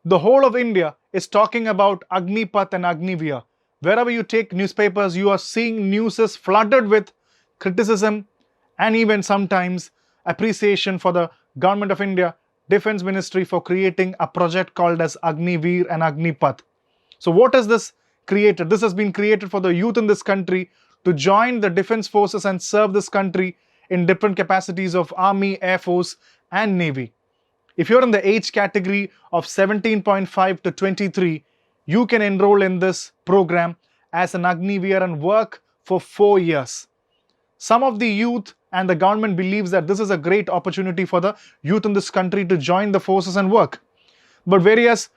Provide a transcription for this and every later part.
The whole of India is talking about Agnipath and Agniveer. Wherever you take newspapers, you are seeing news is flooded with criticism and even sometimes appreciation for the Government of India, Defense Ministry for creating a project called as Agniveer and Agnipath. So what is this created? This has been created for the youth in this country to join the defense forces and serve this country in different capacities of Army, Air Force and Navy. If you're in the age category of 17.5 to 23, you can enroll in this program as an Agniveer and work for 4 years. Some of the youth and the government believes that this is a great opportunity for the youth in this country to join the forces and work. But whereas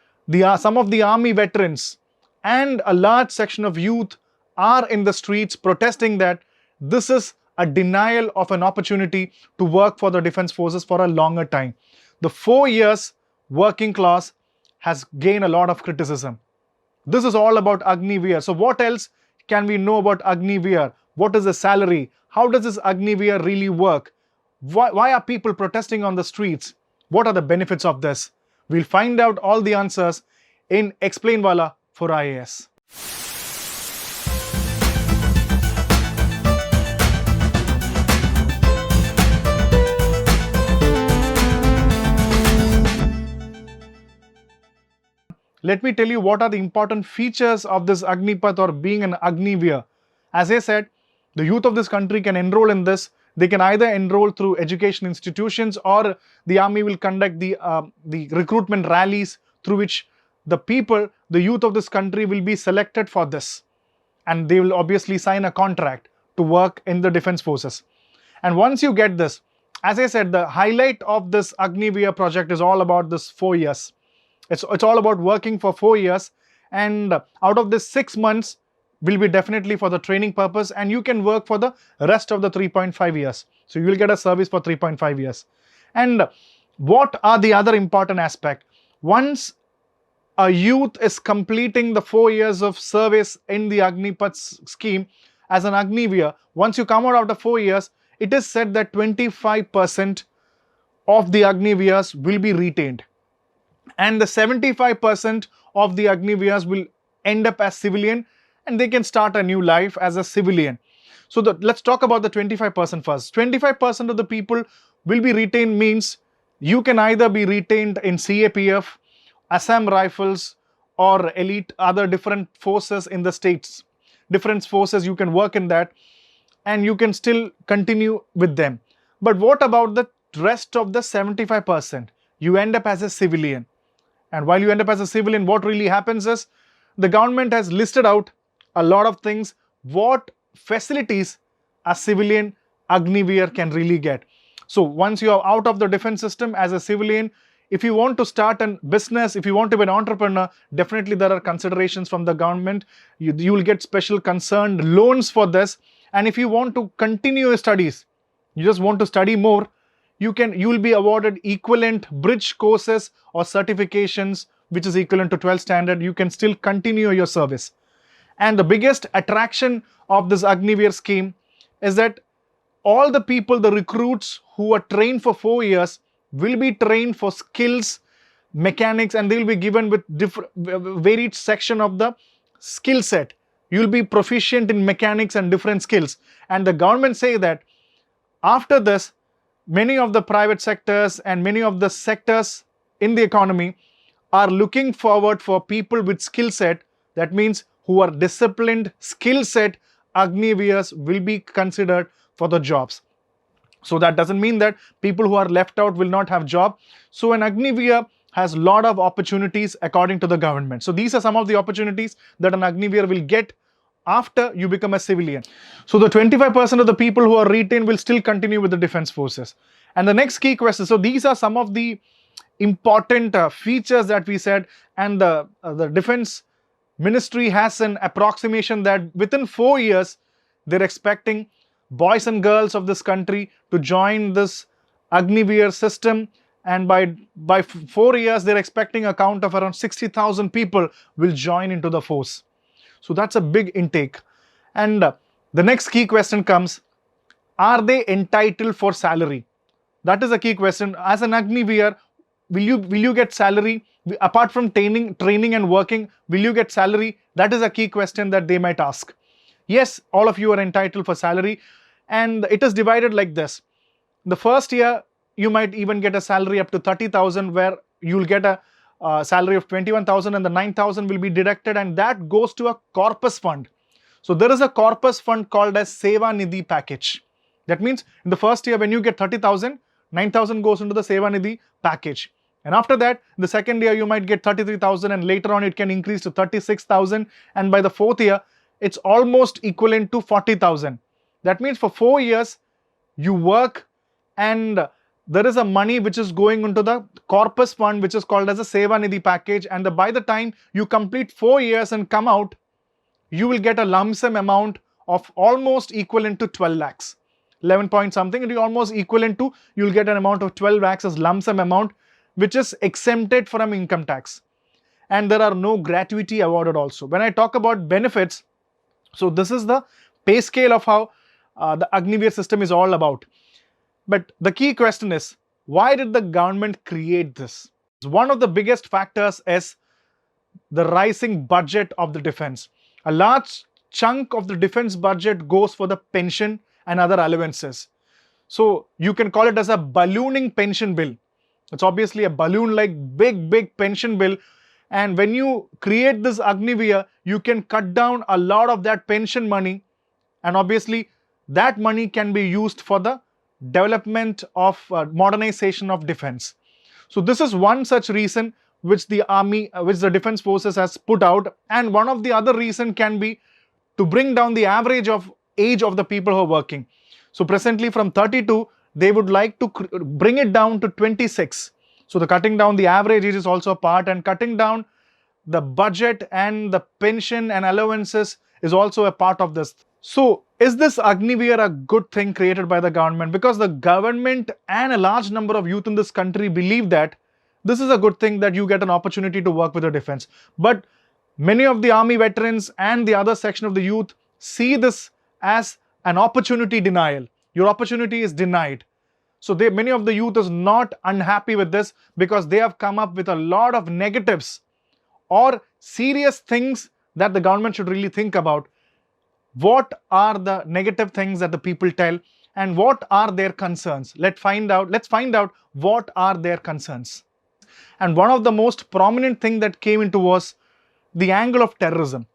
some of the army veterans and a large section of youth are in the streets protesting that this is a denial of an opportunity to work for the defense forces for a longer time. The 4 years working class has gained a lot of criticism. This is all about Agniveer. So what else can we know about Agniveer? What is the salary? How does this Agniveer really work? Why are people protesting on the streets? What are the benefits of this? We'll find out all the answers in ExplainWallah for IAS. Let me tell you what are the important features of this Agnipath or being an Agniveer. As I said, the youth of this country can enroll in this. They can either enroll through education institutions or the army will conduct the recruitment rallies through which the youth of this country will be selected for this. And they will obviously sign a contract to work in the defense forces. And once you get this, as I said, the highlight of this Agniveer project is all about this 4 years. It's all about working for 4 years, and out of this 6 months will be definitely for the training purpose, and you can work for the rest of the 3.5 years. So you will get a service for 3.5 years. And what are the other important aspects? Once a youth is completing the 4 years of service in the Agnipath scheme as an Agniveer, once you come out after 4 years, it is said that 25% of the Agniveers will be retained. And the 75% of the Agniveers will end up as civilian and they can start a new life as a civilian. So let's talk about the 25% first. 25% of the people will be retained means you can either be retained in CAPF, Assam Rifles or elite other different forces in the states. Different forces you can work in that and you can still continue with them. But what about the rest of the 75%? You end up as a civilian. And while you end up as a civilian, what really happens is the government has listed out a lot of things, what facilities a civilian Agniveer can really get. So once you are out of the defense system as a civilian, if you want to start a business, if you want to be an entrepreneur, definitely there are considerations from the government. You will get special concerned loans for this. And if you want to continue your studies, you just want to study more, you will be awarded equivalent bridge courses or certifications which is equivalent to 12th standard. You can still continue your service. And the biggest attraction of this Agniveer scheme is that all the people, the recruits who are trained for 4 years will be trained for skills, mechanics, and they will be given with varied section of the skill set. You will be proficient in mechanics and different skills. And the government say that after this, many of the private sectors and many of the sectors in the economy are looking forward for people with skill set. That means who are disciplined, skill set Agniveers will be considered for the jobs. So that doesn't mean that people who are left out will not have job. So an Agniveer has a lot of opportunities according to the government. So these are some of the opportunities that an Agniveer will get after you become a civilian. So the 25% of the people who are retained will still continue with the defense forces. And the next key question, so these are some of the important features that we said, and the defense ministry has an approximation that within 4 years, they're expecting boys and girls of this country to join this Agniveer system. And by 4 years, they're expecting a count of around 60,000 people will join into the force. So that's a big intake. And the next key question comes, are they entitled for salary? That is a key question. As an Agniveer, will you get salary? Apart from training and working, will you get salary? That is a key question that they might ask. Yes, all of you are entitled for salary, and it is divided like this. The first year, you might even get a salary up to 30,000, where you'll get a salary of 21,000, and the 9,000 will be deducted, and that goes to a corpus fund. So there is a corpus fund called as Seva Nidhi package. That means in the first year, when you get 30,000, 9,000 goes into the Seva Nidhi package. And after that, the second year, you might get 33,000, and later on it can increase to 36,000. And by the fourth year, it's almost equivalent to 40,000. That means for 4 years, you work, and there is a money which is going into the corpus fund, which is called as a Seva Nidhi package. And by the time you complete 4 years and come out, you will get a lump sum amount of almost equivalent to 12 lakhs. 11 point something, and almost equivalent to, you'll get an amount of 12 lakhs as lump sum amount, which is exempted from income tax. And there are no gratuity awarded also. When I talk about benefits, so this is the pay scale of how the Agniveer system is all about. But the key question is, why did the government create this? One of the biggest factors is the rising budget of the defense. A large chunk of the defense budget goes for the pension and other allowances. So you can call it as a ballooning pension bill. It's obviously a balloon like big pension bill. And when you create this Agniveer, you can cut down a lot of that pension money. And obviously that money can be used for the development of modernization of defense. So this is one such reason which the army, which the defense forces has put out. And one of the other reason can be to bring down the average of age of the people who are working. So presently from 32, they would like to bring it down to 26. So the cutting down the average age is also a part, and cutting down the budget and the pension and allowances is also a part of this. So is this Agniveer a good thing created by the government? Because the government and a large number of youth in this country believe that this is a good thing, that you get an opportunity to work with the defense. But many of the army veterans and the other section of the youth see this as an opportunity denial. Your opportunity is denied. So many of the youth is not unhappy with this, because they have come up with a lot of negatives or serious things that the government should really think about. What are the negative things that the people tell, and what are their concerns? Let's find out what are their concerns. And one of the most prominent thing that came into was the angle of terrorism.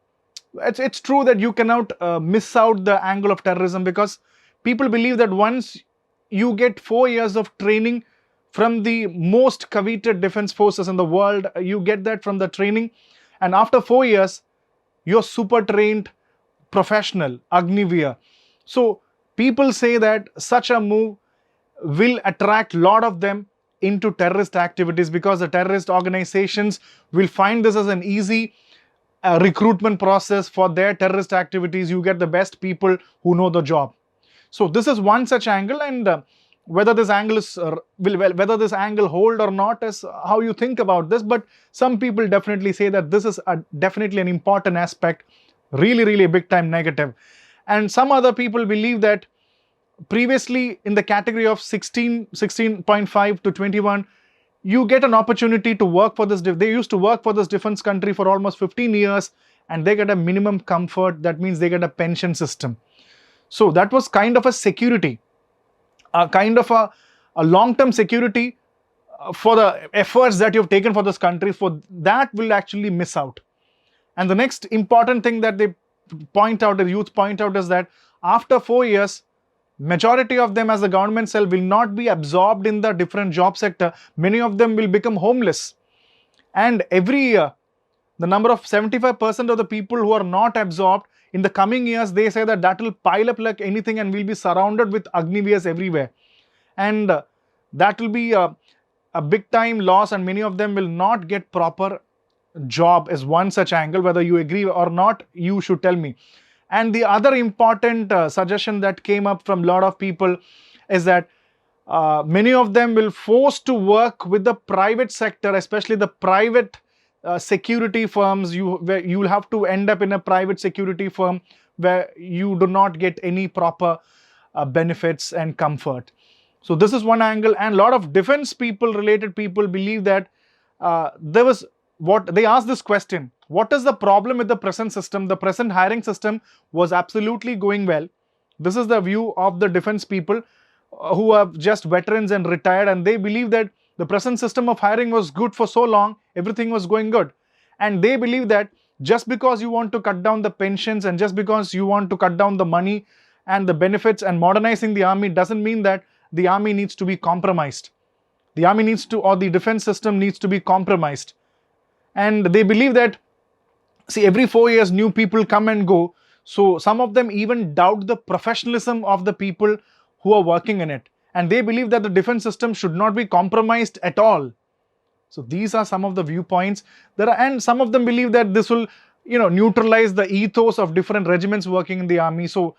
It's true that you cannot miss out the angle of terrorism, because people believe that once you get 4 years of training from the most coveted defense forces in the world, you get that from the training, and after 4 years, you're super trained professional, Agniveer. So people say that such a move will attract a lot of them into terrorist activities, because the terrorist organizations will find this as an easy recruitment process for their terrorist activities. You get the best people who know the job. So this is one such angle, and whether this angle is whether this angle hold or not is how you think about this. But some people definitely say that this is definitely an important aspect, really a big time negative. And some other people believe that previously in the category of 16.5 to 21, you get an opportunity to work for this. They used to work for this defense country for almost 15 years, and they get a minimum comfort. That means they get a pension system. So that was kind of a security, a kind of a long-term security for the efforts that you've taken for this country. For that will actually miss out. And the next important thing that they point out, the youth point out, is that after 4 years, majority of them, as the government cell, will not be absorbed in the different job sector. Many of them will become homeless. And every year, the number of 75% of the people who are not absorbed, in the coming years, they say that will pile up like anything, and we'll be surrounded with Agniveers everywhere. And that will be a big time loss, and many of them will not get proper job, is one such angle. Whether you agree or not, you should tell me. And the other important suggestion that came up from a lot of people is that many of them will force to work with the private sector, especially the private security firms. You'll have to end up in a private security firm where you do not get any proper benefits and comfort. So this is one angle, and a lot of defense people, related people, believe that there was what they asked this question: what is the problem with the present system? The present hiring system was absolutely going well. This is the view of the defense people who are just veterans and retired, and they believe that the present system of hiring was good for so long, everything was going good. And they believe that just because you want to cut down the pensions and just because you want to cut down the money and the benefits and modernizing the army doesn't mean that the army needs to be compromised. The army needs to, or the defense system needs to be compromised. And they believe that, see, every 4 years new people come and go. So some of them even doubt the professionalism of the people who are working in it. And they believe that the defense system should not be compromised at all. So these are some of the viewpoints. And some of them believe that this will, neutralize the ethos of different regiments working in the army. So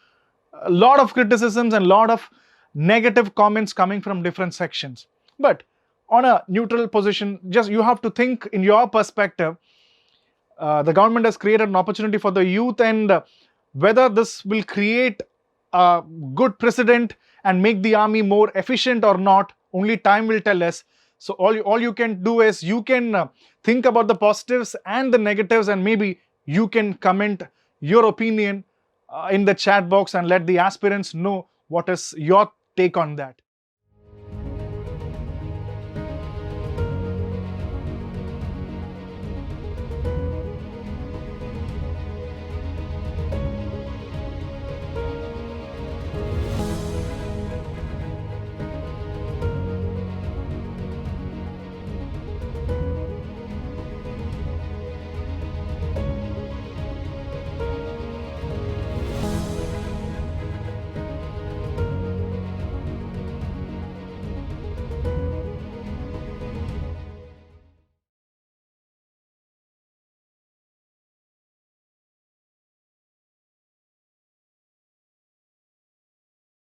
a lot of criticisms and a lot of negative comments coming from different sections. But on a neutral position, just you have to think in your perspective. The government has created an opportunity for the youth, and whether this will create a good precedent and make the army more efficient or not, only time will tell us. So all you can do is you can think about the positives and the negatives, and maybe you can comment your opinion in the chat box and let the aspirants know what is your take on that.